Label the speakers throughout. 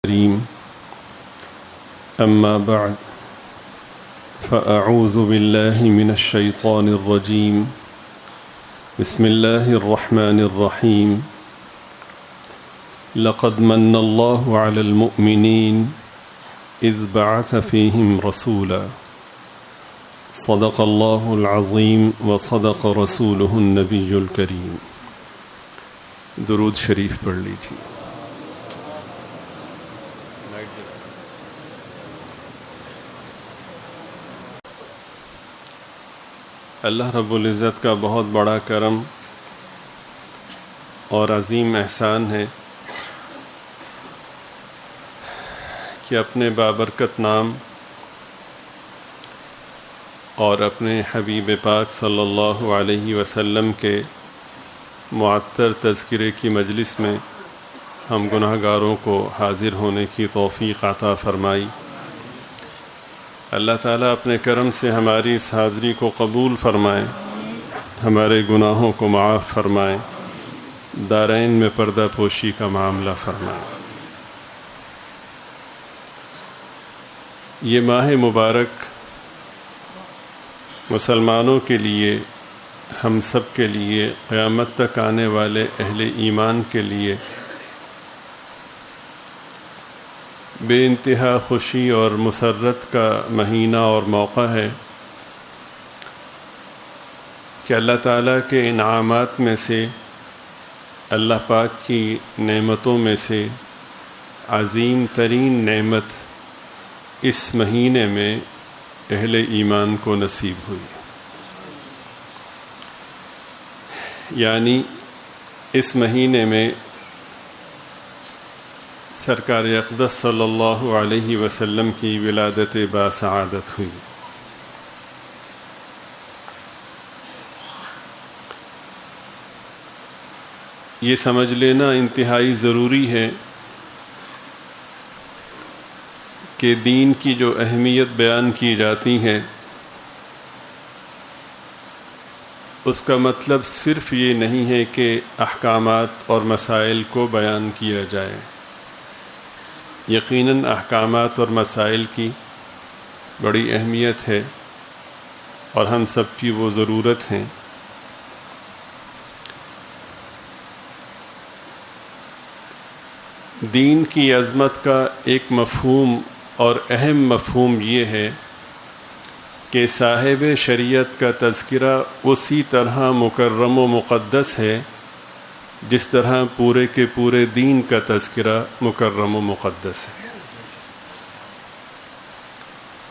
Speaker 1: الكريم أما بعد فأعوذ بالله من الشيطان الرجيم بسم الله الرحمن الرحيم لقد من الله على المؤمنين إذ بعث فيهم رسولا صدق الله العظيم وصدق رسوله النبي الكريم. درود شریف پڑھ لیجیے. اللہ رب العزت کا بہت بڑا کرم اور عظیم احسان ہے کہ اپنے بابرکت نام اور اپنے حبیب پاک صلی اللہ علیہ وسلم کے معطر تذکرے کی مجلس میں ہم گناہ گاروں کو حاضر ہونے کی توفیق عطا فرمائی. اللہ تعالیٰ اپنے کرم سے ہماری اس حاضری کو قبول فرمائے، ہمارے گناہوں کو معاف فرمائے، دارین میں پردہ پوشی کا معاملہ فرمائے. یہ ماہ مبارک مسلمانوں کے لیے، ہم سب کے لیے، قیامت تک آنے والے اہل ایمان کے لیے بے انتہا خوشی اور مسرت کا مہینہ اور موقع ہے کہ اللہ تعالیٰ کے انعامات میں سے، اللہ پاک کی نعمتوں میں سے عظیم ترین نعمت اس مہینے میں اہل ایمان کو نصیب ہوئی. یعنی اس مہینے میں سرکار اقدس صلی اللہ علیہ وسلم کی ولادت باسعادت ہوئی. یہ سمجھ لینا انتہائی ضروری ہے کہ دین کی جو اہمیت بیان کی جاتی ہے اس کا مطلب صرف یہ نہیں ہے کہ احکامات اور مسائل کو بیان کیا جائے. یقیناً احکامات اور مسائل کی بڑی اہمیت ہے اور ہم سب کی وہ ضرورت ہے. دین کی عظمت کا ایک مفہوم اور اہم مفہوم یہ ہے کہ صاحب شریعت کا تذکرہ اسی طرح مکرم و مقدس ہے جس طرح پورے کے پورے دین کا تذکرہ مکرم و مقدس ہے.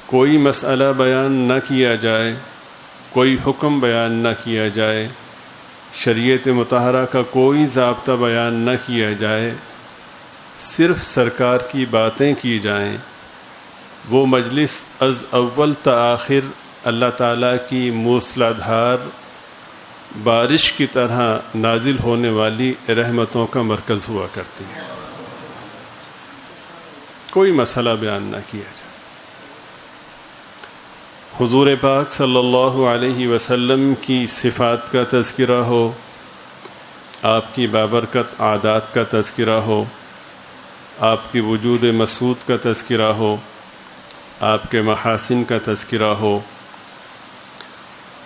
Speaker 1: کوئی مسئلہ بیان نہ کیا جائے، کوئی حکم بیان نہ کیا جائے، شریعت مطہرہ کا کوئی ضابطہ بیان نہ کیا جائے، صرف سرکار کی باتیں کی جائیں، وہ مجلس از اول تا آخر اللہ تعالیٰ کی موسلادھار بارش کی طرح نازل ہونے والی رحمتوں کا مرکز ہوا کرتی ہے. کوئی مسئلہ بیان نہ کیا جائے. حضور پاک صلی اللہ علیہ وسلم کی صفات کا تذکرہ ہو، آپ کی بابرکت عادات کا تذکرہ ہو، آپ کی وجود مسعود کا تذکرہ ہو، آپ کے محاسن کا تذکرہ ہو،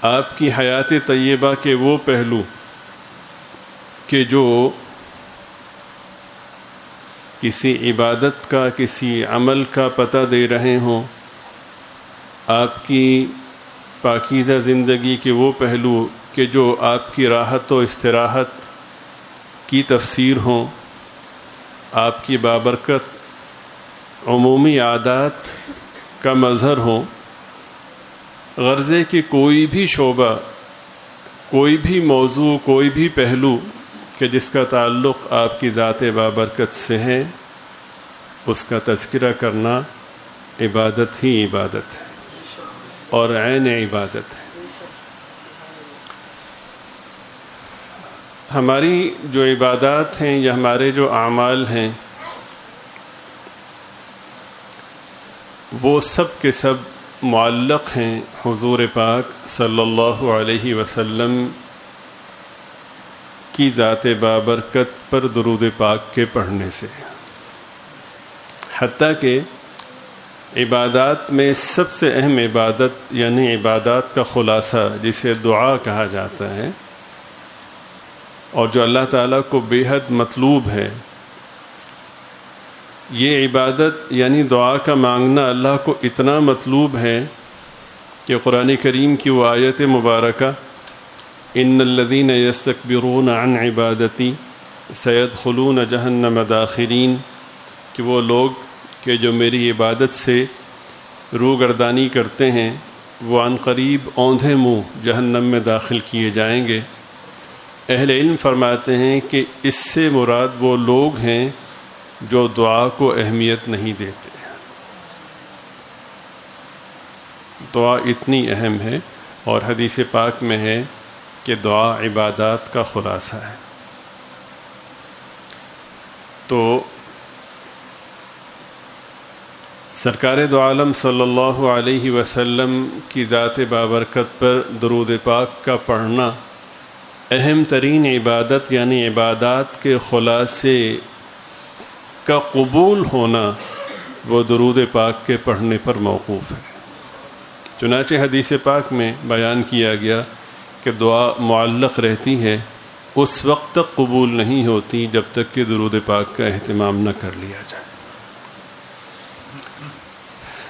Speaker 1: آپ کی حیات طیبہ کے وہ پہلو کہ جو کسی عبادت کا، کسی عمل کا پتہ دے رہے ہوں، آپ کی پاکیزہ زندگی کے وہ پہلو کہ جو آپ کی راحت و استراحت کی تفسیر ہوں، آپ کی بابرکت عمومی عادات کا مظہر ہوں. غرضے کہ کوئی بھی شعبہ، کوئی بھی موضوع، کوئی بھی پہلو کہ جس کا تعلق آپ کی ذات بابرکت سے ہے، اس کا تذکرہ کرنا عبادت ہی عبادت ہے اور عین عبادت ہے. ہماری جو عبادات ہیں یا ہمارے جو اعمال ہیں وہ سب کے سب معلق ہیں حضور پاک صلی اللہ علیہ وسلم کی ذات بابرکت پر درود پاک کے پڑھنے سے. حتیٰ کہ عبادات میں سب سے اہم عبادت یعنی عبادات کا خلاصہ جسے دعا کہا جاتا ہے اور جو اللہ تعالیٰ کو بے حد مطلوب ہے، یہ عبادت یعنی دعا کا مانگنا اللہ کو اتنا مطلوب ہے کہ قرآن کریم کی وہ آیت مبارکہ ان الذین یستکبرون عن عبادتی سیدخلون جہنم داخرین، کہ وہ لوگ کہ جو میری عبادت سے روگردانی کرتے ہیں وہ عن قریب اوندھے منہ جہنم میں داخل کیے جائیں گے۔ اہل علم فرماتے ہیں کہ اس سے مراد وہ لوگ ہیں جو دعا کو اہمیت نہیں دیتے۔ دعا اتنی اہم ہے اور حدیث پاک میں ہے کہ دعا عبادات کا خلاصہ ہے۔ تو سرکار دو عالم صلی اللہ علیہ وسلم کی ذات بابرکت پر درود پاک کا پڑھنا اہم ترین عبادت یعنی عبادات کے خلاصے کا قبول ہونا وہ درود پاک کے پڑھنے پر موقوف ہے۔ چنانچہ حدیث پاک میں بیان کیا گیا کہ دعا معلق رہتی ہے، اس وقت تک قبول نہیں ہوتی جب تک کہ درود پاک کا اہتمام نہ کر لیا جائے۔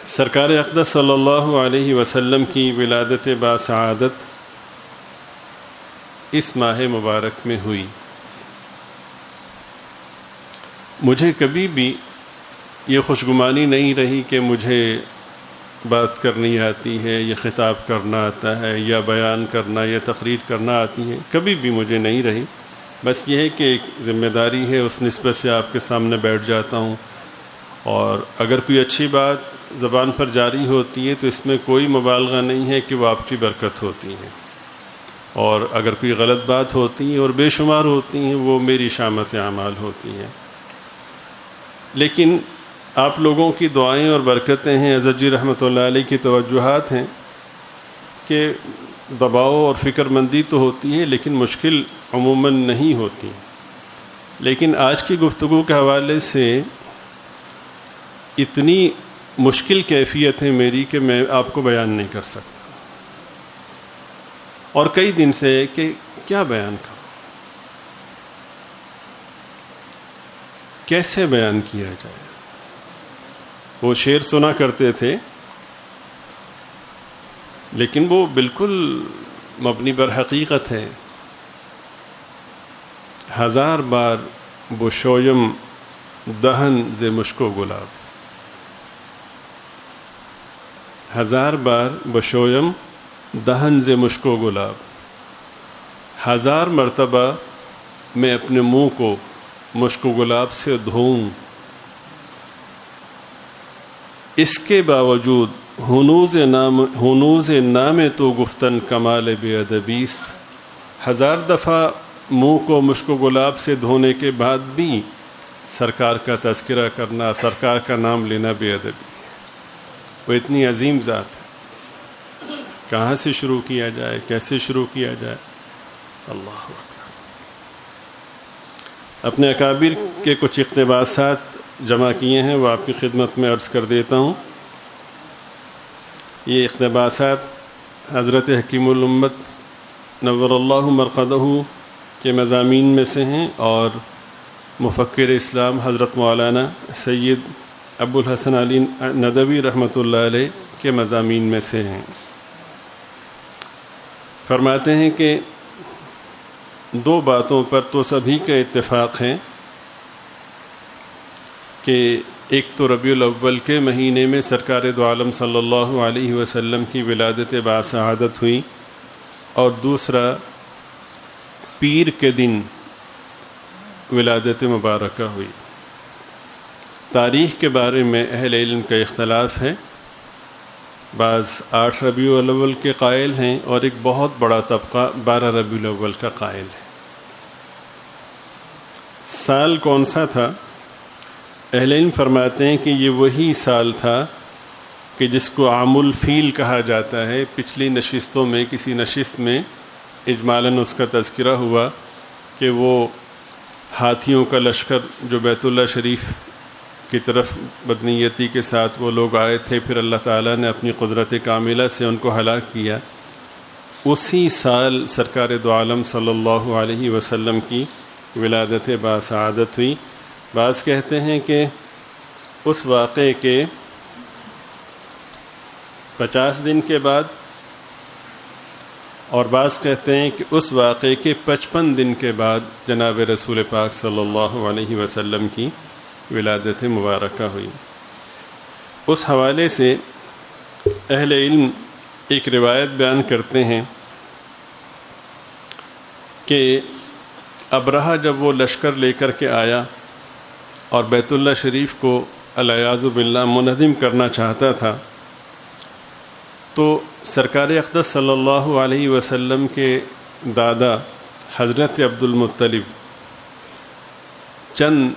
Speaker 1: سرکار اقدس صلی اللہ علیہ وسلم کی ولادت باسعادت اس ماہ مبارک میں ہوئی۔ مجھے کبھی بھی یہ خوشگمانی نہیں رہی کہ مجھے بات کرنی آتی ہے یا خطاب کرنا آتا ہے یا بیان کرنا یا تقریر کرنا آتی ہے، کبھی بھی مجھے نہیں رہی۔ بس یہ ہے کہ ایک ذمہ داری ہے، اس نسبت سے آپ کے سامنے بیٹھ جاتا ہوں، اور اگر کوئی اچھی بات زبان پر جاری ہوتی ہے تو اس میں کوئی مبالغہ نہیں ہے کہ وہ آپ کی برکت ہوتی ہے، اور اگر کوئی غلط بات ہوتی ہے اور بے شمار ہوتی ہیں وہ میری شامت اعمال ہوتی ہیں۔ لیکن آپ لوگوں کی دعائیں اور برکتیں ہیں، اظہر جی رحمۃ اللہ علیہ کی توجہات ہیں کہ دباؤ اور فکر مندی تو ہوتی ہے لیکن مشکل عموماً نہیں ہوتی۔ لیکن آج کی گفتگو کے حوالے سے اتنی مشکل کیفیت ہے میری کہ میں آپ کو بیان نہیں کر سکتا، اور کئی دن سے کہ کیا بیان کروں، کیسے بیان کیا جائے۔ وہ شعر سنا کرتے تھے لیکن وہ بالکل مبنی بر حقیقت ہے۔ ہزار بار بشویم دہن ز مشک و گلاب، ہزار بار بشویم دہن ز مشک و گلاب، ہزار مرتبہ میں اپنے منہ کو مشک و گلاب سے دھوؤں، اس کے باوجود ہنوز نام تو گفتن کمال بے ادبیست، ہزار دفعہ منہ کو مشک و گلاب سے دھونے کے بعد بھی سرکار کا تذکرہ کرنا، سرکار کا نام لینا بے ادبی۔ وہ اتنی عظیم ذات ہے، کہاں سے شروع کیا جائے، کیسے شروع کیا جائے، اللہ اکبر۔ اپنے اکابر کے کچھ اقتباسات جمع کیے ہیں، وہ آپ کی خدمت میں عرض کر دیتا ہوں۔ یہ اقتباسات حضرت حکیم الامت نور اللہ مرقدہ کے مضامین میں سے ہیں اور مفکر اسلام حضرت مولانا سید ابو الحسن علی ندوی رحمۃ اللہ علیہ کے مضامین میں سے ہیں۔ فرماتے ہیں کہ دو باتوں پر تو سبھی کا اتفاق ہے کہ ایک تو ربیع الاول کے مہینے میں سرکار دو عالم صلی اللہ علیہ وسلم کی ولادت باسعادت ہوئی، اور دوسرا پیر کے دن ولادت مبارکہ ہوئی۔ تاریخ کے بارے میں اہل علم کا اختلاف ہے، بعض 8 ربیع الاول کے قائل ہیں اور ایک بہت بڑا طبقہ 12 ربیع الاول کا قائل ہے۔ سال کون سا تھا؟ اہل علم فرماتے ہیں کہ یہ وہی سال تھا کہ جس کو عام الفیل کہا جاتا ہے۔ پچھلی نشستوں میں کسی نشست میں اجمالاً اس کا تذکرہ ہوا کہ وہ ہاتھیوں کا لشکر جو بیت اللہ شریف کی طرف بدنیتی کے ساتھ وہ لوگ آئے تھے، پھر اللہ تعالیٰ نے اپنی قدرت کاملہ سے ان کو ہلاک کیا، اسی سال سرکار دو عالم صلی اللہ علیہ وسلم کی ولادت باسعادت ہوئی۔ بعض کہتے ہیں کہ اس واقعے کے 50 دن کے بعد، اور بعض کہتے ہیں کہ اس واقعے کے 55 دن کے بعد جناب رسول پاک صلی اللہ علیہ وسلم کی ولادت مبارکہ ہوئی۔ اس حوالے سے اہل علم ایک روایت بیان کرتے ہیں کہ ابرہہ جب وہ لشکر لے کر کے آیا اور بیت اللہ شریف کو العیاذ باللہ منہدم کرنا چاہتا تھا، تو سرکار اقدس صلی اللہ علیہ وسلم کے دادا حضرت عبد المطلب چند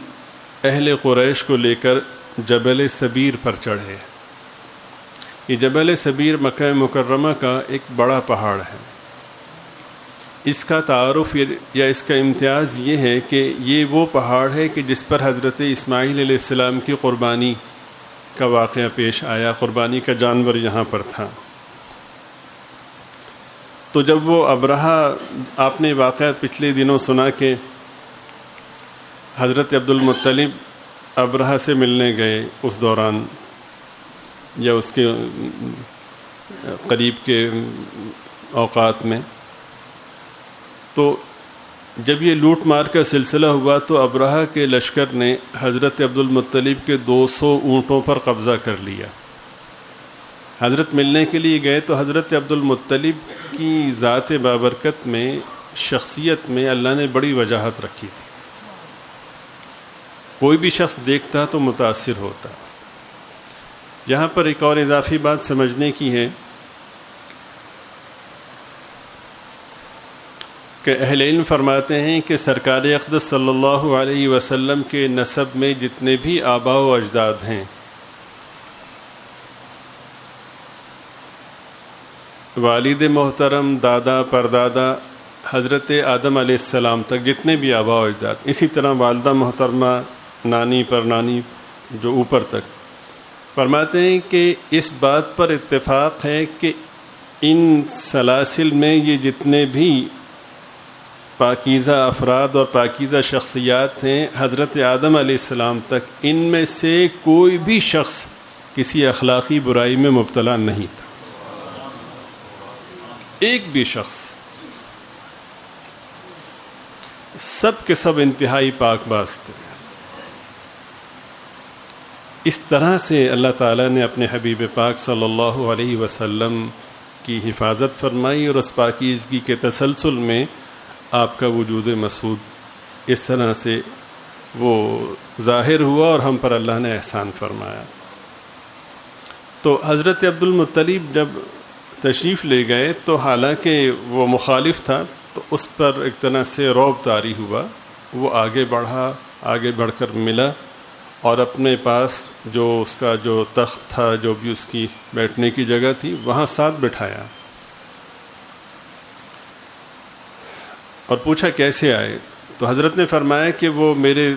Speaker 1: اہل قریش کو لے کر جبل سبیر پر چڑھے۔ یہ جبل سبیر مکہ مکرمہ کا ایک بڑا پہاڑ ہے۔ اس کا تعارف یا اس کا امتیاز یہ ہے کہ یہ وہ پہاڑ ہے کہ جس پر حضرت اسماعیل علیہ السلام کی قربانی کا واقعہ پیش آیا، قربانی کا جانور یہاں پر تھا۔ تو جب وہ ابرہہ، آپ نے واقعہ پچھلے دنوں سنا کہ حضرت عبد المطلب ابرہہ سے ملنے گئے اس دوران یا اس کے قریب کے اوقات میں، تو جب یہ لوٹ مار کا سلسلہ ہوا تو ابرہہ کے لشکر نے حضرت عبد المطلب کے 200 اونٹوں پر قبضہ کر لیا۔ حضرت ملنے کے لیے گئے تو حضرت عبد المطلب کی ذات بابرکت میں، شخصیت میں اللہ نے بڑی وجاہت رکھی تھی۔ کوئی بھی شخص دیکھتا تو متاثر ہوتا۔ یہاں پر ایک اور اضافی بات سمجھنے کی ہے کہ اہل علم فرماتے ہیں کہ سرکار اقدس صلی اللہ علیہ وسلم کے نسب میں جتنے بھی آباء و اجداد ہیں، والد محترم، دادا، پردادا، حضرت آدم علیہ السلام تک جتنے بھی آباء و اجداد، اسی طرح والدہ محترمہ، نانی پر نانی جو اوپر تک، فرماتے ہیں کہ اس بات پر اتفاق ہے کہ ان سلاسل میں یہ جتنے بھی پاکیزہ افراد اور پاکیزہ شخصیات ہیں، حضرت آدم علیہ السلام تک، ان میں سے کوئی بھی شخص کسی اخلاقی برائی میں مبتلا نہیں تھا، ایک بھی شخص، سب کے سب انتہائی پاک باز تھے۔ اس طرح سے اللہ تعالیٰ نے اپنے حبیب پاک صلی اللہ علیہ وسلم کی حفاظت فرمائی، اور اس پاکیزگی کے تسلسل میں آپ کا وجود مسعود اس طرح سے وہ ظاہر ہوا اور ہم پر اللہ نے احسان فرمایا۔ تو حضرت عبد المطلب جب تشریف لے گئے تو حالانکہ وہ مخالف تھا، تو اس پر ایک طرح سے رعب طاری ہوا۔ وہ آگے بڑھا، آگے بڑھ کر ملا اور اپنے پاس جو اس کا جو تخت تھا، جو بھی اس کی بیٹھنے کی جگہ تھی، وہاں ساتھ بٹھایا اور پوچھا کیسے آئے؟ تو حضرت نے فرمایا کہ وہ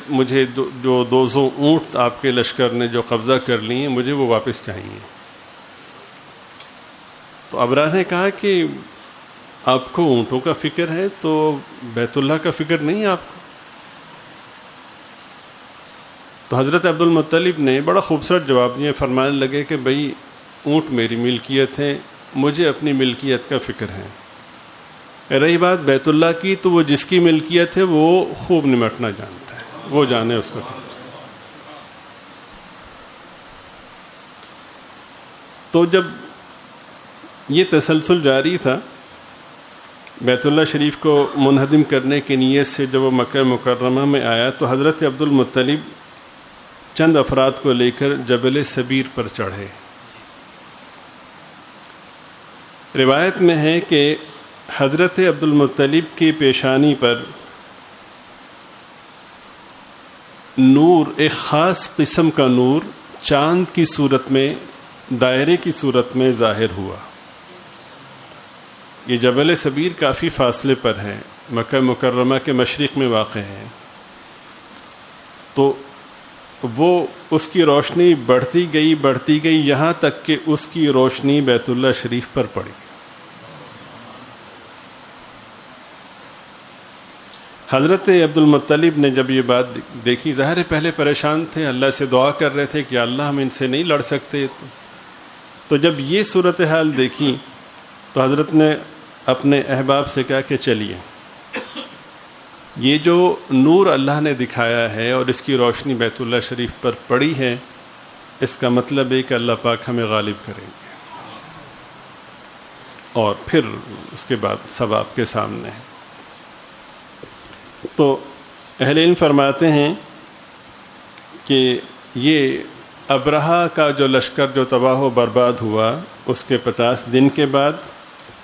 Speaker 1: مجھے جو 200 اونٹ آپ کے لشکر نے جو قبضہ کر لی ہیں، مجھے وہ واپس چاہیے۔ تو ابرہہ نے کہا کہ آپ کو اونٹوں کا فکر ہے تو بیت اللہ کا فکر نہیں ہے آپ کو؟ تو حضرت عبد المطلب نے بڑا خوبصورت جواب دیا، فرمانے لگے کہ بھئی اونٹ میری ملکیت ہے، مجھے اپنی ملکیت کا فکر ہے۔ رہی بات بیت اللہ کی، تو وہ جس کی ملکیت ہے وہ خوب نمٹنا جانتا ہے، وہ جانے اس کو۔ تو جب یہ تسلسل جاری تھا، بیت اللہ شریف کو منہدم کرنے کی نیت سے جب وہ مکہ مکرمہ میں آیا تو حضرت عبد المطلب چند افراد کو لے کر جبل سبیر پر چڑھے۔ روایت میں ہے کہ حضرت عبد المطلب کی پیشانی پر نور، ایک خاص قسم کا نور چاند کی صورت میں، دائرے کی صورت میں ظاہر ہوا۔ یہ جبل سبیر کافی فاصلے پر ہے، مکہ مکرمہ کے مشرق میں واقع ہے۔ تو وہ اس کی روشنی بڑھتی گئی یہاں تک کہ اس کی روشنی بیت اللہ شریف پر پڑی۔ حضرت عبد المطلب نے جب یہ بات دیکھی، ظاہر پہلے پریشان تھے، اللہ سے دعا کر رہے تھے کہ اللہ ہم ان سے نہیں لڑ سکتے، تو جب یہ صورتحال دیکھی تو حضرت نے اپنے احباب سے کہا کہ چلیے، یہ جو نور اللہ نے دکھایا ہے اور اس کی روشنی بیت اللہ شریف پر پڑی ہے، اس کا مطلب ہے کہ اللہ پاک ہمیں غالب کریں گے، اور پھر اس کے بعد سب آپ کے سامنے ہے۔ تو اہل علم فرماتے ہیں کہ یہ ابرہہ کا جو لشکر جو تباہ و برباد ہوا، اس کے 50 دن کے بعد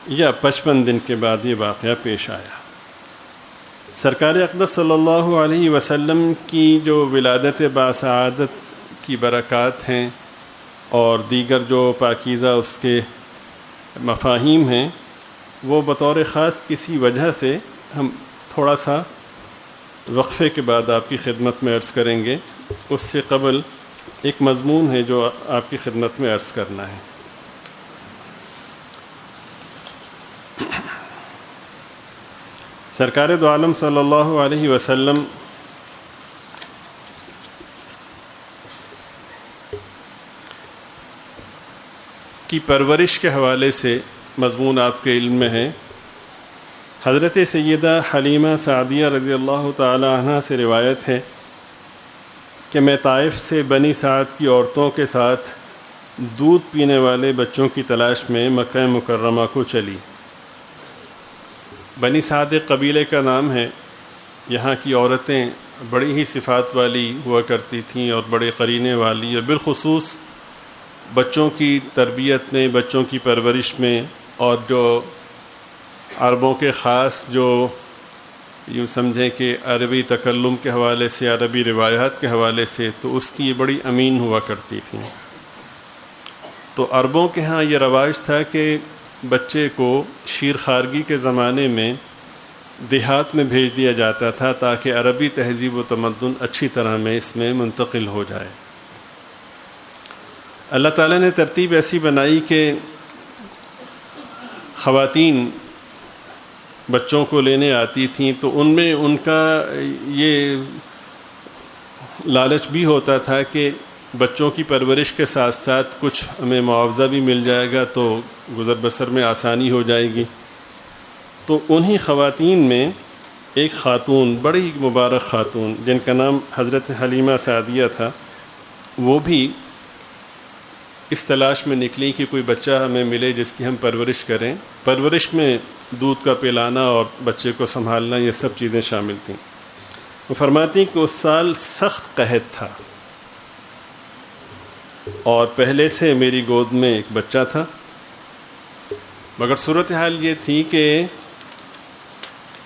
Speaker 1: یا 55 دن کے بعد یہ واقعہ پیش آیا۔ سرکار اقدس صلی اللہ علیہ وسلم کی جو ولادت باسعادت کی برکات ہیں اور دیگر جو پاکیزہ اس کے مفاہیم ہیں، وہ بطور خاص کسی وجہ سے ہم تھوڑا سا وقفے کے بعد آپ کی خدمت میں عرض کریں گے۔ اس سے قبل ایک مضمون ہے جو آپ کی خدمت میں عرض کرنا ہے۔ سرکار دو عالم صلی اللہ علیہ وسلم کی پرورش کے حوالے سے مضمون آپ کے علم میں ہے۔ حضرت سیدہ حلیمہ سعدیہ رضی اللہ تعالی عنہ سے روایت ہے کہ میں طائف سے بنی سعد کی عورتوں کے ساتھ دودھ پینے والے بچوں کی تلاش میں مکہ مکرمہ کو چلی۔ بنی سعد ایک قبیلے کا نام ہے۔ یہاں کی عورتیں بڑی ہی صفات والی ہوا کرتی تھیں اور بڑے قرینے والی، اور بالخصوص بچوں کی تربیت میں، بچوں کی پرورش میں، اور جو عربوں کے خاص جو یوں سمجھیں کہ عربی تکلم کے حوالے سے، عربی روایات کے حوالے سے، تو اس کی بڑی امین ہوا کرتی تھیں۔ تو عربوں کے ہاں یہ رواج تھا کہ بچے کو شیر خارگی کے زمانے میں دیہات میں بھیج دیا جاتا تھا تاکہ عربی تہذیب و تمدن اچھی طرح میں اس میں منتقل ہو جائے۔ اللہ تعالیٰ نے ترتیب ایسی بنائی کہ خواتین بچوں کو لینے آتی تھیں، تو ان میں ان کا یہ لالچ بھی ہوتا تھا کہ بچوں کی پرورش کے ساتھ ساتھ کچھ ہمیں معاوضہ بھی مل جائے گا تو گزر بسر میں آسانی ہو جائے گی۔ تو انہی خواتین میں ایک خاتون، بڑی مبارک خاتون، جن کا نام حضرت حلیمہ سعدیہ تھا، وہ بھی اس تلاش میں نکلی کہ کوئی بچہ ہمیں ملے جس کی ہم پرورش کریں۔ پرورش میں دودھ کا پلانا اور بچے کو سنبھالنا، یہ سب چیزیں شامل تھیں۔ وہ فرماتی ہیں کہ اس سال سخت قحط تھا اور پہلے سے میری گود میں ایک بچہ تھا، مگر صورتحال یہ تھی کہ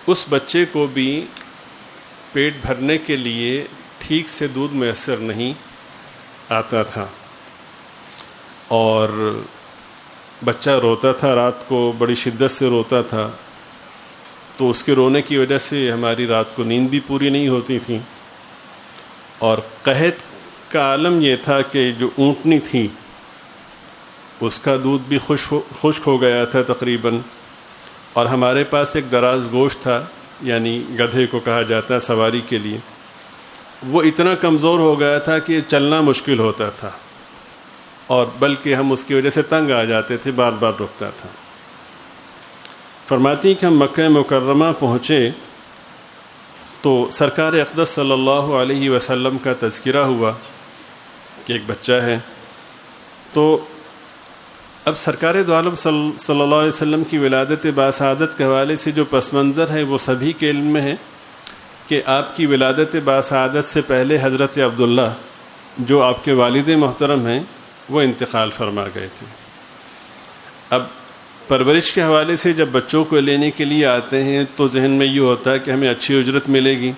Speaker 1: اس بچے کو بھی پیٹ بھرنے کے لیے ٹھیک سے دودھ میسر نہیں آتا تھا، اور بچہ روتا تھا، رات کو بڑی شدت سے روتا تھا، تو اس کے رونے کی وجہ سے ہماری رات کو نیند بھی پوری نہیں ہوتی تھی۔ اور قحط کا عالم یہ تھا کہ جو اونٹنی تھی اس کا دودھ بھی خشک ہو گیا تھا تقریباً، اور ہمارے پاس ایک دراز گوشت تھا، یعنی گدھے کو کہا جاتا ہے سواری کے لیے، وہ اتنا کمزور ہو گیا تھا کہ چلنا مشکل ہوتا تھا، اور بلکہ ہم اس کی وجہ سے تنگ آ جاتے تھے، بار بار رکتا تھا۔ فرماتی کہ ہم مکہ مکرمہ پہنچے تو سرکار اقدس صلی اللہ علیہ وسلم کا تذکرہ ہوا کہ ایک بچہ ہے۔ تو اب سرکار دو عالم صلی اللہ علیہ وسلم کی ولادت باسعادت کے حوالے سے جو پس منظر ہے وہ سبھی کے علم میں ہے کہ آپ کی ولادت باسعادت سے پہلے حضرت عبداللہ جو آپ کے والد محترم ہیں وہ انتقال فرما گئے تھے۔ اب پرورش کے حوالے سے جب بچوں کو لینے کے لیے آتے ہیں تو ذہن میں یہ ہوتا ہے کہ ہمیں اچھی اجرت ملے گی،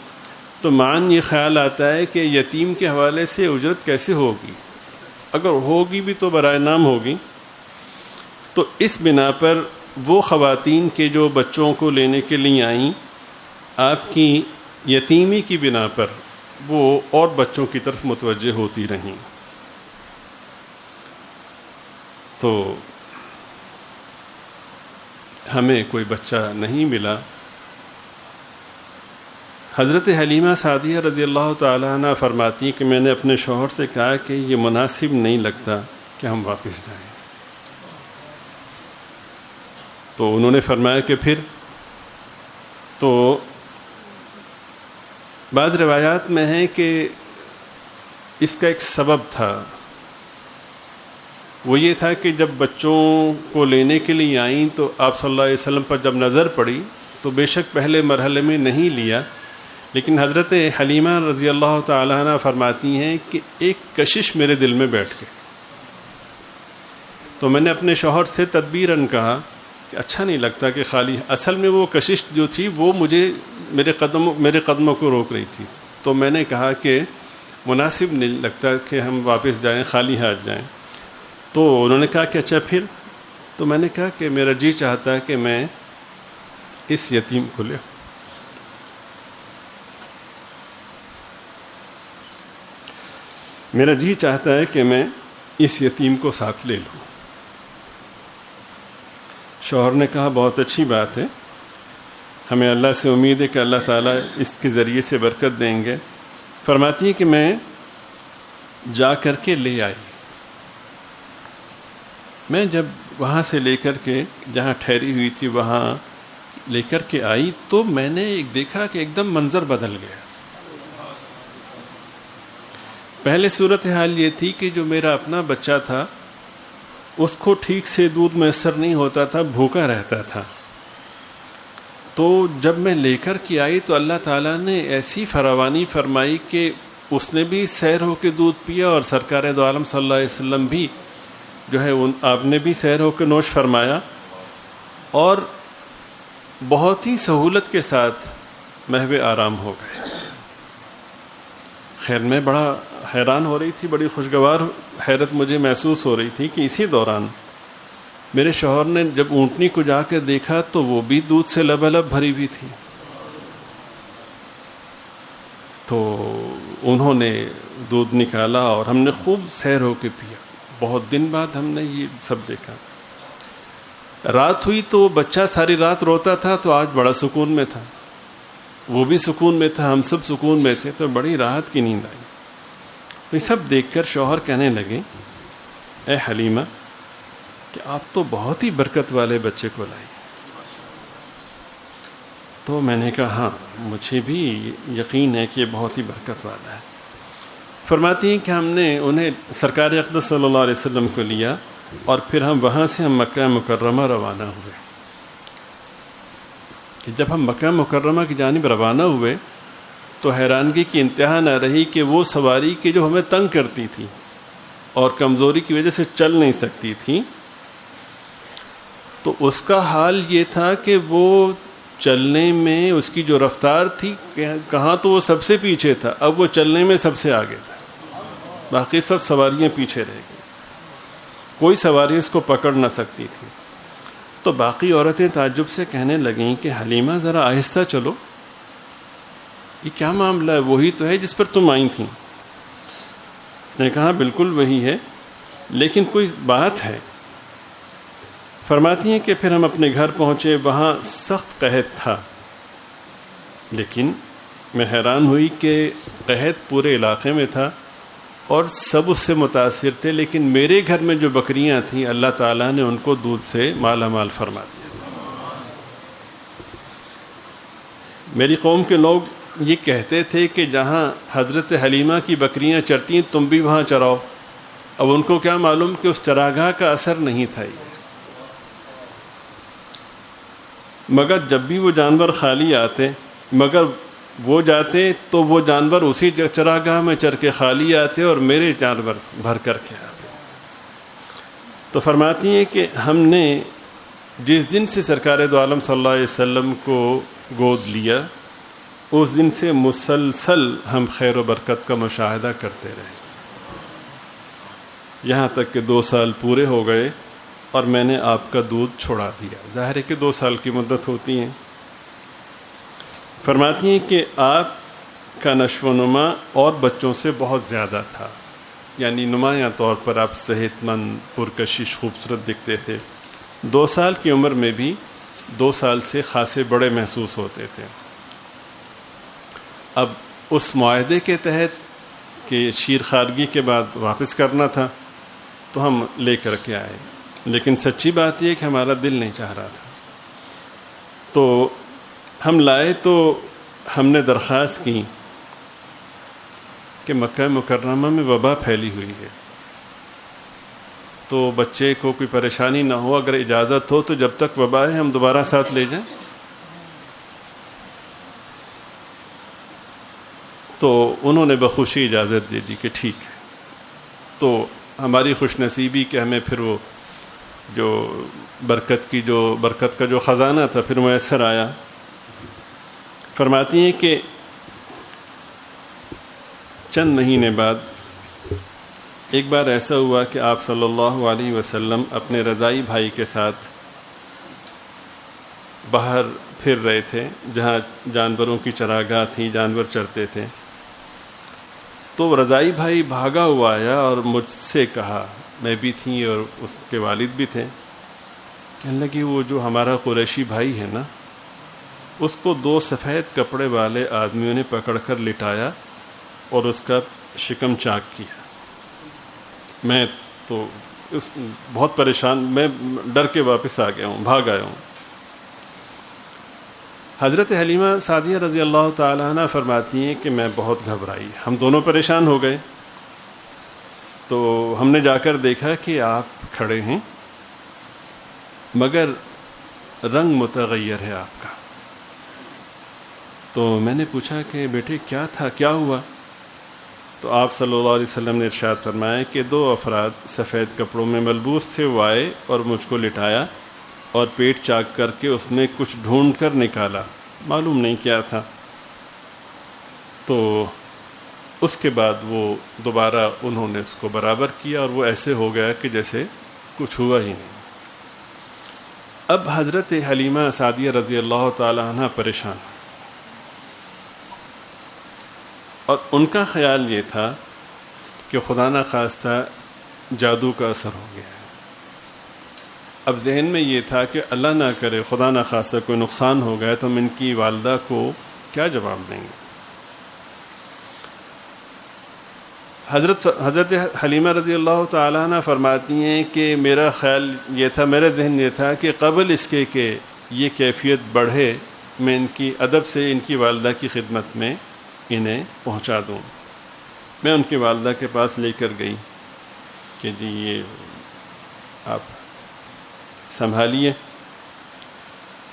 Speaker 1: تو معاً یہ خیال آتا ہے کہ یتیم کے حوالے سے اجرت کیسے ہوگی، اگر ہوگی بھی تو برائے نام ہوگی۔ تو اس بنا پر وہ خواتین کے جو بچوں کو لینے کے لیے آئیں، آپ کی یتیمی کی بنا پر وہ اور بچوں کی طرف متوجہ ہوتی رہیں. تو ہمیں کوئی بچہ نہیں ملا. حضرت حلیمہ سعدیہ رضی اللہ تعالی عنہ فرماتی ہیں کہ میں نے اپنے شوہر سے کہا کہ یہ مناسب نہیں لگتا کہ ہم واپس جائیں. تو انہوں نے فرمایا کہ پھر. تو بعض روایات میں ہے کہ اس کا ایک سبب تھا. وہ یہ تھا کہ جب بچوں کو لینے کے لیے آئیں تو آپ صلی اللہ علیہ وسلم پر جب نظر پڑی تو بے شک پہلے مرحلے میں نہیں لیا، لیکن حضرت حلیمہ رضی اللہ تعالی عنہ فرماتی ہیں کہ ایک کشش میرے دل میں بیٹھ گئی. تو میں نے اپنے شوہر سے تدبیراً کہا کہ اچھا نہیں لگتا کہ خالی، اصل میں وہ کشش جو تھی وہ مجھے میرے قدموں کو روک رہی تھی. تو میں نے کہا کہ مناسب نہیں لگتا کہ ہم واپس جائیں، خالی ہاتھ جائیں. تو انہوں نے کہا کہ اچھا پھر. تو میں نے کہا کہ میرا جی چاہتا ہے کہ میں اس یتیم کو لے. میرا جی چاہتا ہے کہ میں اس یتیم کو ساتھ لے لوں. شوہر نے کہا بہت اچھی بات ہے، ہمیں اللہ سے امید ہے کہ اللہ تعالیٰ اس کے ذریعے سے برکت دیں گے. فرماتی ہے کہ میں جا کر کے لے آئی. میں جب وہاں سے لے کر کے جہاں ٹھہری ہوئی تھی وہاں لے کر کے آئی تو میں نے ایک دیکھا کہ ایک دم منظر بدل گیا. پہلے صورتحال یہ تھی کہ جو میرا اپنا بچہ تھا اس کو ٹھیک سے دودھ میسر نہیں ہوتا تھا، بھوکا رہتا تھا. تو جب میں لے کر کے آئی تو اللہ تعالیٰ نے ایسی فراوانی فرمائی کہ اس نے بھی سیر ہو کے دودھ پیا اور سرکار دو عالم صلی اللہ علیہ وسلم بھی جو ہے آپ نے بھی سیر ہو کے نوش فرمایا، اور بہت ہی سہولت کے ساتھ محو آرام ہو گئے. خیر میں بڑا حیران ہو رہی تھی، بڑی خوشگوار حیرت مجھے محسوس ہو رہی تھی کہ اسی دوران میرے شوہر نے جب اونٹنی کو جا کے دیکھا تو وہ بھی دودھ سے لبالب بھری ہوئی تھی. تو انہوں نے دودھ نکالا اور ہم نے خوب سیر ہو کے پیا. بہت دن بعد ہم نے یہ سب دیکھا. رات ہوئی تو بچہ ساری رات روتا تھا تو آج بڑا سکون میں تھا، وہ بھی سکون میں تھا، ہم سب سکون میں تھے، تو بڑی راحت کی نیند آئی. تو یہ سب دیکھ کر شوہر کہنے لگے اے حلیمہ کہ آپ تو بہت ہی برکت والے بچے کو لائی. تو میں نے کہا ہاں مجھے بھی یقین ہے کہ یہ بہت ہی برکت والا ہے. فرماتی ہیں کہ ہم نے انہیں سرکار اقدس صلی اللہ علیہ وسلم کو لیا اور پھر ہم وہاں سے ہم مکہ مکرمہ روانہ ہوئے. کہ جب ہم مکہ مکرمہ کی جانب روانہ ہوئے تو حیرانگی کی انتہا نہ رہی کہ وہ سواری کی جو ہمیں تنگ کرتی تھی اور کمزوری کی وجہ سے چل نہیں سکتی تھی، تو اس کا حال یہ تھا کہ وہ چلنے میں اس کی جو رفتار تھی، کہاں تو وہ سب سے پیچھے تھا، اب وہ چلنے میں سب سے آگے تھا. باقی سب سواریاں پیچھے رہ گئی، کوئی سواری اس کو پکڑ نہ سکتی تھی. تو باقی عورتیں تعجب سے کہنے لگیں کہ حلیمہ ذرا آہستہ چلو، یہ کیا معاملہ ہے؟ وہی تو ہے جس پر تم آئی تھیں. اس نے کہا بالکل وہی ہے، لیکن کوئی بات ہے. فرماتی ہیں کہ پھر ہم اپنے گھر پہنچے، وہاں سخت قحط تھا، لیکن میں حیران ہوئی کہ قحط پورے علاقے میں تھا اور سب اس سے متاثر تھے، لیکن میرے گھر میں جو بکریاں تھیں اللہ تعالیٰ نے ان کو دودھ سے مالا مال فرما دیا. میری قوم کے لوگ یہ کہتے تھے کہ جہاں حضرت حلیمہ کی بکریاں چرتی ہیں تم بھی وہاں چراؤ. اب ان کو کیا معلوم کہ اس چراگاہ کا اثر نہیں تھا یہ، مگر جب بھی وہ جانور خالی آتے، مگر وہ جاتے تو وہ جانور اسی چراگاہ میں چر کے خالی آتے اور میرے جانور بھر کر کے آتے. تو فرماتی ہیں کہ ہم نے جس دن سے سرکار دو عالم صلی اللہ علیہ وسلم کو گود لیا اس دن سے مسلسل ہم خیر و برکت کا مشاہدہ کرتے رہے، یہاں تک کہ 2 سال پورے ہو گئے اور میں نے آپ کا دودھ چھوڑا دیا. ظاہر ہے کہ 2 سال کی مدت ہوتی ہیں. فرماتی ہیں کہ آپ کا نشو و نما اور بچوں سے بہت زیادہ تھا، یعنی نمایاں طور پر آپ صحت مند، پرکشش، خوبصورت دکھتے تھے۔ 2 سال کی عمر میں بھی 2 سال سے خاصے بڑے محسوس ہوتے تھے۔ اب اس معاہدے کے تحت کہ شیر خارگی کے بعد واپس کرنا تھا تو ہم لے کر کے آئے، لیکن سچی بات یہ کہ ہمارا دل نہیں چاہ رہا تھا۔ تو ہم لائے تو ہم نے درخواست کی کہ مکہ مکرمہ میں وبا پھیلی ہوئی ہے، تو بچے کو کوئی پریشانی نہ ہو، اگر اجازت ہو تو جب تک وبا ہے ہم دوبارہ ساتھ لے جائیں۔ تو انہوں نے بخوشی اجازت دے دی کہ ٹھیک ہے۔ تو ہماری خوش نصیبی کہ ہمیں پھر وہ جو برکت کا جو خزانہ تھا پھر میسر آیا۔ فرماتی ہیں کہ چند مہینے بعد ایک بار ایسا ہوا کہ آپ صلی اللہ علیہ وسلم اپنے رضائی بھائی کے ساتھ باہر پھر رہے تھے، جہاں جانوروں کی چراگاہ تھی، جانور چرتے تھے۔ تو رضائی بھائی بھاگا ہوا آیا اور مجھ سے کہا، میں بھی تھی اور اس کے والد بھی تھے، کہنے لگی وہ جو ہمارا قریشی بھائی ہے نا، اس کو 2 سفید کپڑے والے آدمیوں نے پکڑ کر لٹایا اور اس کا شکم چاک کیا۔ میں تو بہت پریشان، میں ڈر کے واپس آ گیا ہوں، بھاگ آیا ہوں۔ حضرت حلیمہ سعدیہ رضی اللہ تعالی عنہ فرماتی ہیں کہ میں بہت گھبرائی، ہم دونوں پریشان ہو گئے۔ تو ہم نے جا کر دیکھا کہ آپ کھڑے ہیں مگر رنگ متغیر ہے آپ کا۔ تو میں نے پوچھا کہ بیٹے کیا تھا، کیا ہوا؟ تو آپ صلی اللہ علیہ وسلم نے ارشاد فرمایا کہ 2 افراد سفید کپڑوں میں ملبوس تھے، وہ آئے اور مجھ کو لٹایا اور پیٹ چاک کر کے اس میں کچھ ڈھونڈ کر نکالا، معلوم نہیں کیا تھا۔ تو اس کے بعد وہ دوبارہ انہوں نے اس کو برابر کیا اور وہ ایسے ہو گیا کہ جیسے کچھ ہوا ہی نہیں۔ اب حضرت حلیمہ سعدیہ رضی اللہ تعالی عنہ پریشان، اور ان کا خیال یہ تھا کہ خدا نہ خواستہ جادو کا اثر ہو گیا ہے۔ اب ذہن میں یہ تھا کہ اللہ نہ کرے خدا نہ خواستہ کوئی نقصان ہو گیا تو ہم ان کی والدہ کو کیا جواب دیں گے۔ حضرت حلیمہ رضی اللہ تعالی عنہ فرماتی ہیں کہ میرا خیال یہ تھا، میرا ذہن یہ تھا کہ قبل اس کے کہ یہ کیفیت بڑھے میں ان کی ادب سے ان کی والدہ کی خدمت میں انہیں پہنچا دوں۔ میں ان کی والدہ کے پاس لے کر گئی کہ جی یہ آپ سنبھالیے۔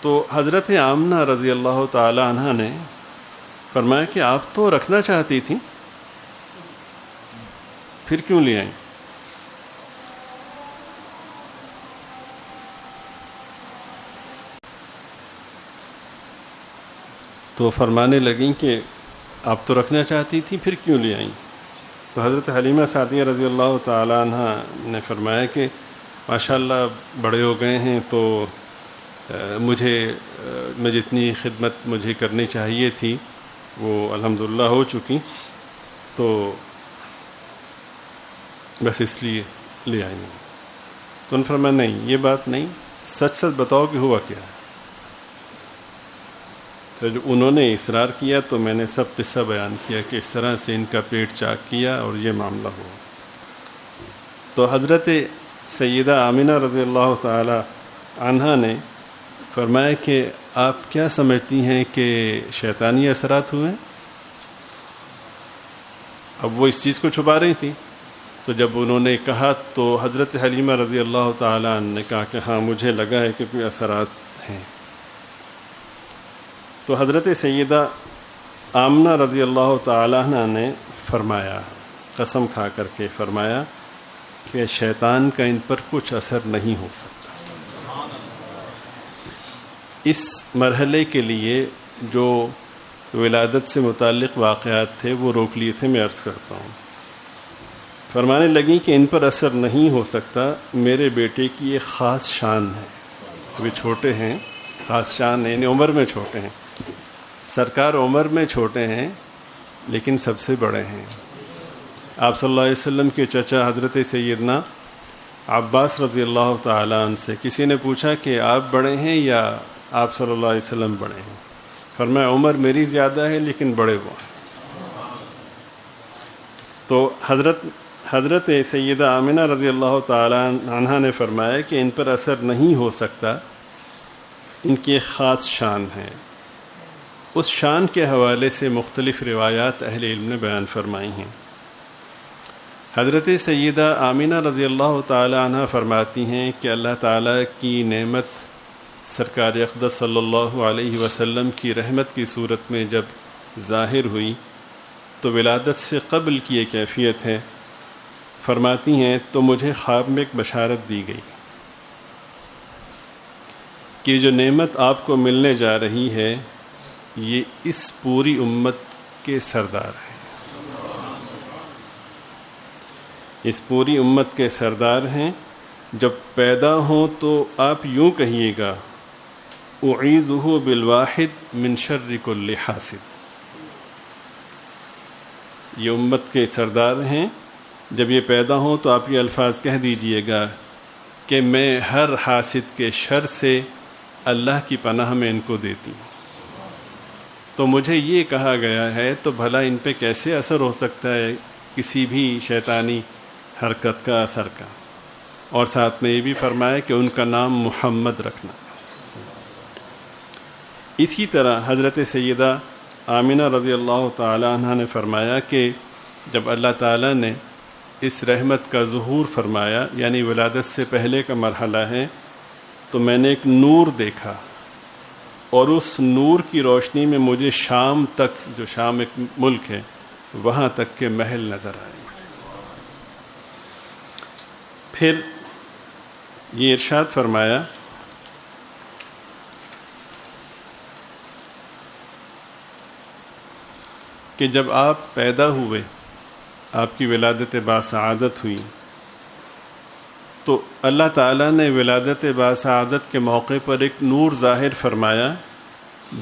Speaker 1: تو حضرت آمنہ رضی اللہ تعالی عنہ نے فرمایا کہ آپ تو رکھنا چاہتی تھیں، پھر کیوں لے آئیں؟ تو فرمانے لگیں کہ آپ تو رکھنا چاہتی تھی، پھر کیوں لے آئیں؟ تو حضرت حلیمہ سعدیہ رضی اللہ تعالی عنہ نے فرمایا کہ ماشاءاللہ بڑے ہو گئے ہیں تو میں جتنی خدمت مجھے کرنی چاہیے تھی وہ الحمدللہ ہو چکی، تو بس اس لیے لے آئیں۔ تو انہوں نے فرمایا نہیں، یہ بات نہیں، سچ سچ بتاؤ کہ ہوا کیا ہے۔ تو جو انہوں نے اصرار کیا تو میں نے سب قصہ بیان کیا کہ اس طرح سے ان کا پیٹ چاک کیا اور یہ معاملہ ہوا۔ تو حضرت سیدہ آمنہ رضی اللہ تعالی عنہا نے فرمایا کہ آپ کیا سمجھتی ہیں کہ شیطانی اثرات ہوئے؟ اب وہ اس چیز کو چھپا رہی تھی، تو جب انہوں نے کہا تو حضرت حلیمہ رضی اللہ تعالی عنہ نے کہا کہ ہاں مجھے لگا ہے کہ کوئی اثرات ہیں۔ تو حضرت سیدہ آمنہ رضی اللہ تعالی عنہ نے فرمایا، قسم کھا کر کے فرمایا کہ شیطان کا ان پر کچھ اثر نہیں ہو سکتا۔ اس مرحلے کے لیے جو ولادت سے متعلق واقعات تھے وہ روک لیے تھے، میں عرض کرتا ہوں۔ فرمانے لگیں کہ ان پر اثر نہیں ہو سکتا، میرے بیٹے کی ایک خاص شان ہے، ابھی چھوٹے ہیں، خاص شان ہے، یعنی عمر میں چھوٹے ہیں، سرکار عمر میں چھوٹے ہیں لیکن سب سے بڑے ہیں۔ آپ صلی اللہ علیہ وسلم کے چچا حضرت سیدنا عباس رضی اللہ تعالیٰ عنہ سے کسی نے پوچھا کہ آپ بڑے ہیں یا آپ صلی اللہ علیہ وسلم بڑے ہیں؟ فرمایا عمر میری زیادہ ہے لیکن بڑے وہ ہیں۔ تو حضرت سیدہ آمنہ رضی اللہ تعالیٰ عنہا نے فرمایا کہ ان پر اثر نہیں ہو سکتا، ان کی ایک خاص شان ہے۔ اس شان کے حوالے سے مختلف روایات اہل علم نے بیان فرمائی ہیں۔ حضرت سیدہ آمنہ رضی اللہ تعالی عنہ فرماتی ہیں کہ اللہ تعالیٰ کی نعمت سرکار اقدس صلی اللہ علیہ وسلم کی رحمت کی صورت میں جب ظاہر ہوئی تو ولادت سے قبل کی ایک کیفیت ہے۔ فرماتی ہیں تو مجھے خواب میں ایک بشارت دی گئی کہ جو نعمت آپ کو ملنے جا رہی ہے یہ اس پوری امت کے سردار ہیں، اس پوری امت کے سردار ہیں۔ جب پیدا ہوں تو آپ یوں کہیے گا اعیذہ بالواحد من شر کل حاسد۔ یہ امت کے سردار ہیں، جب یہ پیدا ہوں تو آپ یہ الفاظ کہہ دیجئے گا کہ میں ہر حاسد کے شر سے اللہ کی پناہ میں ان کو دیتی ہوں۔ تو مجھے یہ کہا گیا ہے تو بھلا ان پہ کیسے اثر ہو سکتا ہے کسی بھی شیطانی حرکت کا، اثر کا؟ اور ساتھ میں یہ بھی فرمایا کہ ان کا نام محمد رکھنا۔ اسی طرح حضرت سیدہ آمنہ رضی اللہ تعالی عنہ نے فرمایا کہ جب اللہ تعالیٰ نے اس رحمت کا ظہور فرمایا، یعنی ولادت سے پہلے کا مرحلہ ہے، تو میں نے ایک نور دیکھا اور اس نور کی روشنی میں مجھے شام تک، جو شام ایک ملک ہے، وہاں تک کے محل نظر آئے۔ پھر یہ ارشاد فرمایا کہ جب آپ پیدا ہوئے، آپ کی ولادت باسعادت ہوئی، تو اللہ تعالیٰ نے ولادت باسعادت کے موقع پر ایک نور ظاہر فرمایا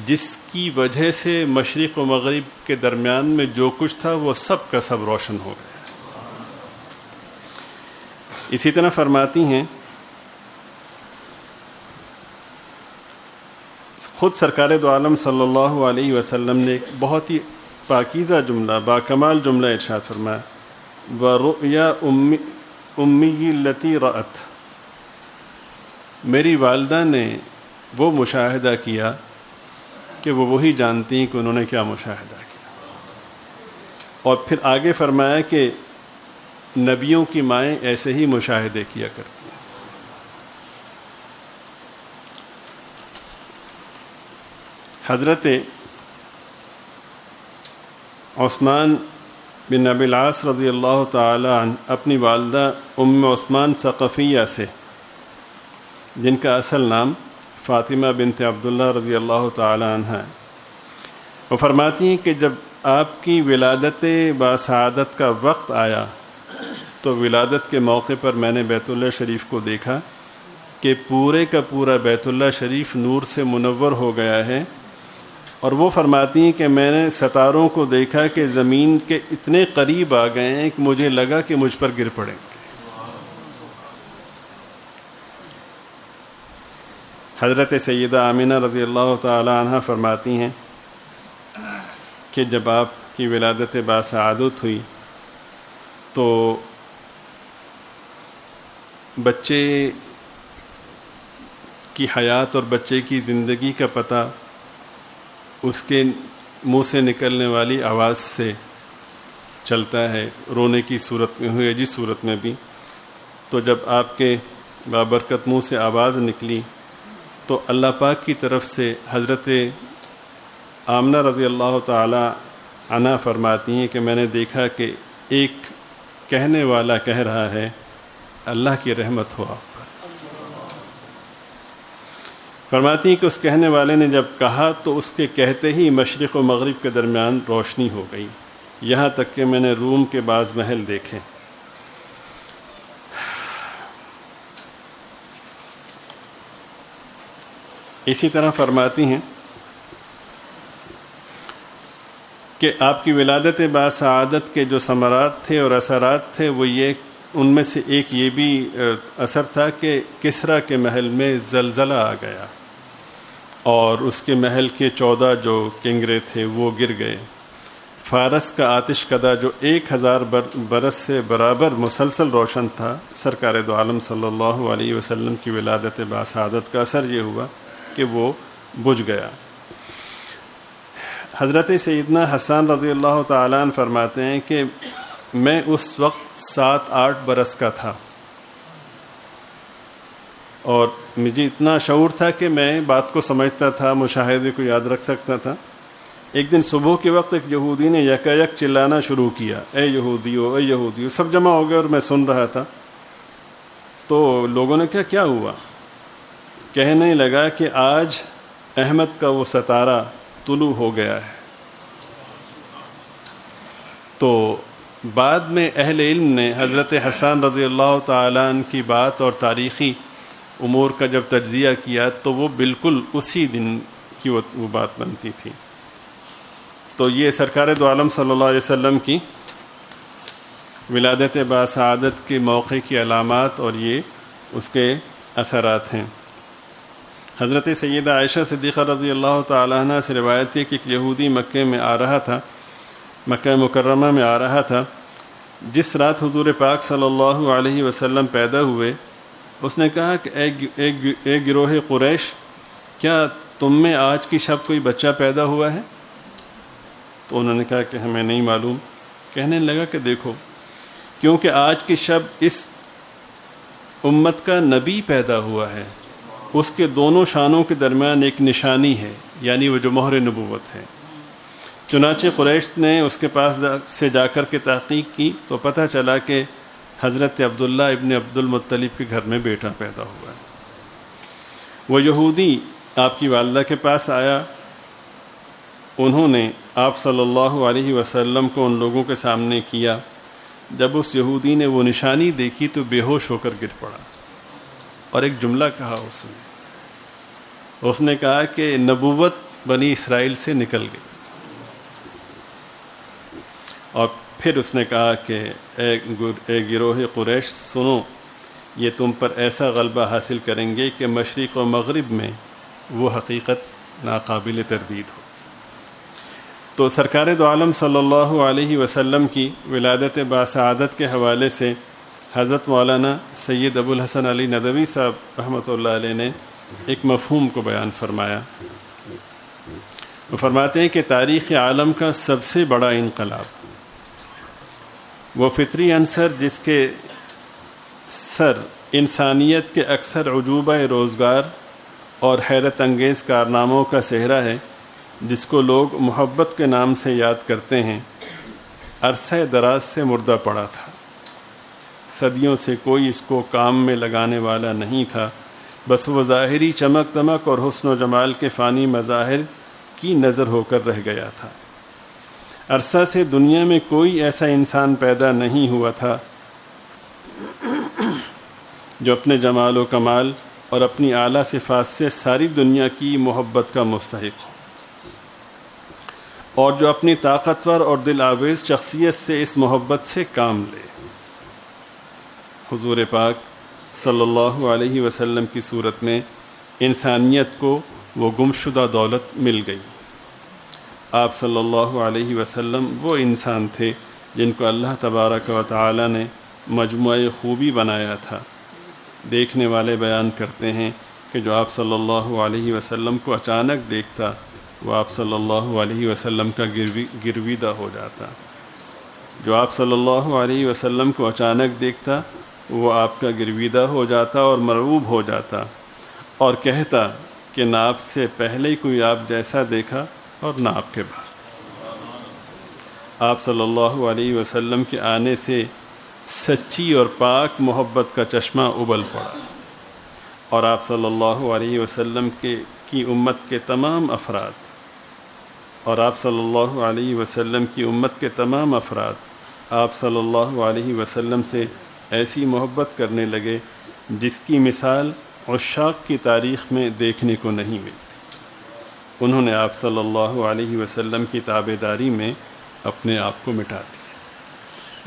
Speaker 1: جس کی وجہ سے مشرق و مغرب کے درمیان میں جو کچھ تھا وہ سب کا سب روشن ہو گیا۔ اسی طرح فرماتی ہیں خود سرکار دو عالم صلی اللہ علیہ وسلم نے ایک بہت ہی پاکیزہ جملہ، باکمال جملہ ارشاد فرمایا وَرُؤْيَا امی التی رأت، میری والدہ نے وہ مشاہدہ کیا کہ وہ وہی جانتی ہیں کہ انہوں نے کیا مشاہدہ کیا۔ اور پھر آگے فرمایا کہ نبیوں کی مائیں ایسے ہی مشاہدے کیا کرتی ہیں۔ حضرت عثمان بن ابی العاص رضی اللہ تعالی عنہ اپنی والدہ ام عثمان ثقفیہ سے، جن کا اصل نام فاطمہ بنت عبداللہ رضی اللہ تعالی عنہ ہے، وہ فرماتی ہیں کہ جب آپ کی ولادت باسعادت کا وقت آیا تو ولادت کے موقع پر میں نے بیت اللہ شریف کو دیکھا کہ پورے کا پورا بیت اللہ شریف نور سے منور ہو گیا ہے، اور وہ فرماتی ہیں کہ میں نے ستاروں کو دیکھا کہ زمین کے اتنے قریب آ گئے ہیں کہ مجھے لگا کہ مجھ پر گر پڑیں گے۔ حضرت سیدہ آمنہ رضی اللہ تعالی عنہ فرماتی ہیں کہ جب آپ کی ولادت باسعادت ہوئی تو بچے کی حیات اور بچے کی زندگی کا پتہ اس کے منہ سے نکلنے والی آواز سے چلتا ہے، رونے کی صورت میں ہو یا جس صورت میں بھی۔ تو جب آپ کے بابرکت منہ سے آواز نکلی تو اللہ پاک کی طرف سے حضرت آمنہ رضی اللہ تعالی عنہ فرماتی ہیں کہ میں نے دیکھا کہ ایک کہنے والا کہہ رہا ہے اللہ کی رحمت ہو آپ پر۔ فرماتی ہیں کہ اس کہنے والے نے جب کہا تو اس کے کہتے ہی مشرق و مغرب کے درمیان روشنی ہو گئی، یہاں تک کہ میں نے روم کے بعض محل دیکھے۔ اسی طرح فرماتی ہیں کہ آپ کی ولادت باسعادت کے جو ثمرات تھے اور اثرات تھے وہ یہ، ان میں سے ایک یہ بھی اثر تھا کہ کسریٰ کے محل میں زلزلہ آ گیا اور اس کے محل کے 14 جو کنگرے تھے وہ گر گئے۔ فارس کا آتش کدہ جو 1000 برس سے برابر مسلسل روشن تھا، سرکار دو عالم صلی اللہ علیہ وسلم کی ولادت باسعادت کا اثر یہ ہوا کہ وہ بجھ گیا۔ حضرت سیدنا حسان رضی اللہ تعالیٰ عنہ فرماتے ہیں کہ میں اس وقت 7-8 برس کا تھا اور مجھے اتنا شعور تھا کہ میں بات کو سمجھتا تھا، مشاہدے کو یاد رکھ سکتا تھا۔ ایک دن صبح کے وقت ایک یہودی نے یکایک چلانا شروع کیا، اے یہودیو اے یہودیو، سب جمع ہو گئے اور میں سن رہا تھا۔ تو لوگوں نے کیا ہوا؟ کہنے لگا کہ آج احمد کا وہ ستارہ طلوع ہو گیا ہے۔ تو بعد میں اہل علم نے حضرت حسان رضی اللہ تعالیٰ عنہ کی بات اور تاریخی امور کا جب تجزیہ کیا تو وہ بالکل اسی دن کی وہ بات بنتی تھی۔ تو یہ سرکار دو عالم صلی اللہ علیہ وسلم کی ولادت باسعادت کے موقع کی علامات اور یہ اس کے اثرات ہیں۔ حضرت سیدہ عائشہ صدیقہ رضی اللہ تعالیٰ عنہ سے روایت ہے کہ ایک یہودی مکہ میں آ رہا تھا، مکہ مکرمہ میں آ رہا تھا۔ جس رات حضور پاک صلی اللہ علیہ وسلم پیدا ہوئے، اس نے کہا کہ اے گروہ قریش، کیا تم میں آج کی شب کوئی بچہ پیدا ہوا ہے؟ تو انہوں نے کہا کہ ہمیں نہیں معلوم۔ کہنے لگا کہ دیکھو، کیونکہ آج کی شب اس امت کا نبی پیدا ہوا ہے، اس کے دونوں شانوں کے درمیان ایک نشانی ہے، یعنی وہ جو مہر نبوت ہے۔ چنانچہ قریش نے اس کے پاس سے جا کر کے تحقیق کی تو پتہ چلا کہ حضرت عبداللہ ابن عبد المطلب کے گھر میں بیٹا پیدا ہوا ہے۔ وہ یہودی آپ کی والدہ کے پاس آیا، انہوں نے آپ صلی اللہ علیہ وسلم کو ان لوگوں کے سامنے کیا۔ جب اس یہودی نے وہ نشانی دیکھی تو بے ہوش ہو کر گر پڑا اور ایک جملہ کہا اس نے کہا کہ نبوت بنی اسرائیل سے نکل گئی، اور پھر اس نے کہا کہ اے گروہ قریش سنو، یہ تم پر ایسا غلبہ حاصل کریں گے کہ مشرق و مغرب میں وہ حقیقت ناقابل تردید ہو۔ تو سرکار دو عالم صلی اللہ علیہ وسلم کی ولادت باسعادت کے حوالے سے حضرت مولانا سید ابو الحسن علی ندوی صاحب رحمۃ اللہ علیہ نے ایک مفہوم کو بیان فرمایا۔ وہ فرماتے ہیں کہ تاریخ عالم کا سب سے بڑا انقلاب وہ فطری عنصر جس کے سر انسانیت کے اکثر عجوبہ روزگار اور حیرت انگیز کارناموں کا صحرا ہے، جس کو لوگ محبت کے نام سے یاد کرتے ہیں، عرصہ دراز سے مردہ پڑا تھا۔ صدیوں سے کوئی اس کو کام میں لگانے والا نہیں تھا، بس وہ ظاہری چمک دمک اور حسن و جمال کے فانی مظاہر کی نظر ہو کر رہ گیا تھا۔ عرصہ سے دنیا میں کوئی ایسا انسان پیدا نہیں ہوا تھا جو اپنے جمال و کمال اور اپنی اعلیٰ صفات سے ساری دنیا کی محبت کا مستحق ہو، اور جو اپنی طاقتور اور دل آویز شخصیت سے اس محبت سے کام لے۔ حضور پاک صلی اللہ علیہ وسلم کی صورت میں انسانیت کو وہ گمشدہ دولت مل گئی۔ آپ صلی اللہ علیہ وسلم وہ انسان تھے جن کو اللہ تبارک و تعالی نے مجموعہ خوبی بنایا تھا۔ دیکھنے والے بیان کرتے ہیں کہ جو آپ صلی اللہ علیہ وسلم کو اچانک دیکھتا وہ آپ صلی اللہ علیہ وسلم کا گرویدہ ہو جاتا، جو آپ صلی اللہ علیہ وسلم کو اچانک دیکھتا وہ آپ کا گرویدہ ہو جاتا اور مرعوب ہو جاتا اور کہتا کہ نہ آپ سے پہلے کوئی آپ جیسا دیکھا اور نہ آپ کے بعد۔ آپ صلی اللہ علیہ وسلم کے آنے سے سچی اور پاک محبت کا چشمہ ابل پڑا، اور آپ صلی اللہ علیہ وسلم کی امت کے تمام افراد اور آپ صلی اللہ علیہ وسلم کی امت کے تمام افراد آپ صلی اللہ علیہ وسلم سے ایسی محبت کرنے لگے جس کی مثال عشاق کی تاریخ میں دیکھنے کو نہیں ملتی۔ انہوں نے آپ صلی اللہ علیہ وسلم کی تابعداری میں اپنے آپ کو مٹا دیا۔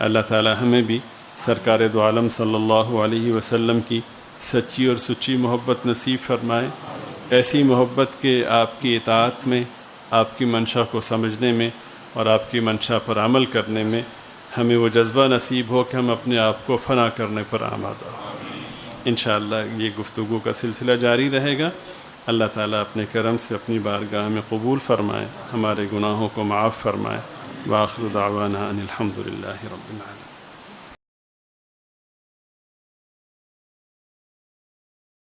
Speaker 1: اللہ تعالی ہمیں بھی سرکار دو عالم صلی اللہ علیہ وسلم کی سچی اور سچی محبت نصیب فرمائے، ایسی محبت کہ آپ کی اطاعت میں، آپ کی منشا کو سمجھنے میں اور آپ کی منشا پر عمل کرنے میں ہمیں وہ جذبہ نصیب ہو کہ ہم اپنے آپ کو فنا کرنے پر آمادہ ہوں۔ انشاءاللہ یہ گفتگو کا سلسلہ جاری رہے گا۔ اللہ تعالیٰ اپنے کرم سے اپنی بارگاہ میں قبول فرمائے، ہمارے گناہوں کو معاف فرمائے۔ وآخر دعوانا ان الحمد للہ رب العالمین۔